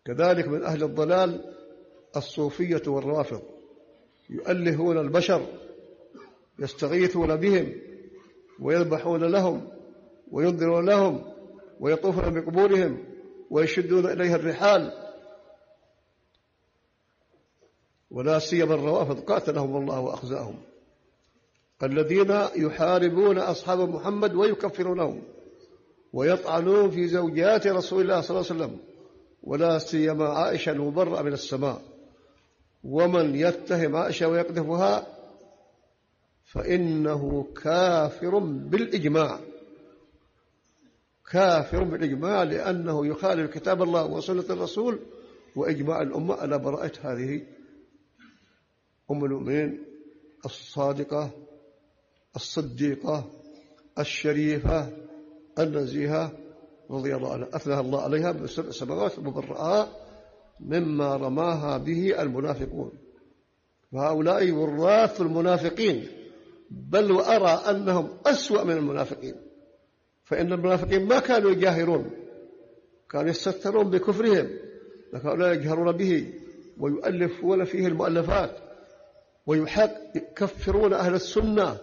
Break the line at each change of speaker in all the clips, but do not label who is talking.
كذلك من أهل الضلال الصوفية والروافض، يؤلهون البشر، يستغيثون بهم ويذبحون لهم وينذرون لهم ويطوفون بقبورهم ويشدون إليها الرحال. ولا سيما الروافض قاتلهم الله وأخزاهم، الذين يحاربون أصحاب محمد ويكفرونهم ويطعنون في زوجات رسول الله صلى الله عليه وسلم، ولا سيما عائشة المبرأة من السماء. ومن يتهم عائشة ويقذفها فإنه كافر بالإجماع، كافر بالإجماع، لأنه يخالف كتاب الله وسنة الرسول وإجماع الأمة على براءة هذه أم المؤمنين الصادقة الصديقة الشريفة النزيهة رضي الله عنها، أثنى الله عليها بسبع سماوات مبرأة مما رماها به المنافقون. فهؤلاء وراث المنافقين، بل وأرى أنهم أسوأ من المنافقين، فإن المنافقين ما كانوا يجاهرون، كانوا يستترون بكفرهم، لكن هؤلاء يجهرون به ويؤلفون فيه المؤلفات ويكفرون أهل السنة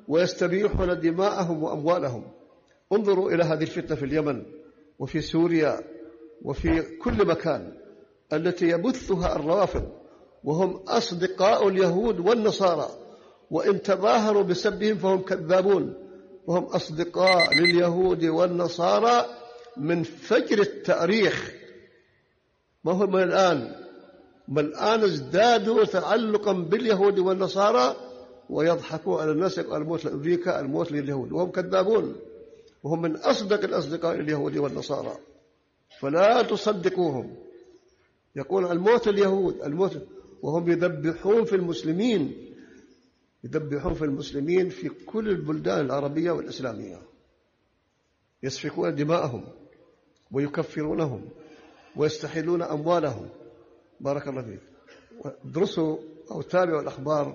ويستبيحون دماءهم وأموالهم. انظروا إلى هذه الفتنة في اليمن وفي سوريا وفي كل مكان التي يبثها الروافض، وهم أصدقاء اليهود والنصارى، وإن تظاهروا بسبهم فهم كذابون، وهم أصدقاء لليهود والنصارى من فجر التاريخ. ما هو من الآن، ما الآن ازدادوا تعلقا باليهود والنصارى ويضحكوا على الناس، الموت لأمريكا الموت لليهود، وهم كذابون، وهم من أصدق الأصدقاء لليهود والنصارى، فلا تصدقوهم. يقول الموت اليهود الموت، وهم يذبحون في المسلمين، يذبحون في المسلمين في كل البلدان العربية والإسلامية، يسفكون دماءهم ويكفرونهم ويستحلون أموالهم. بارك الله فيك. ادرسوا أو تابعوا الأخبار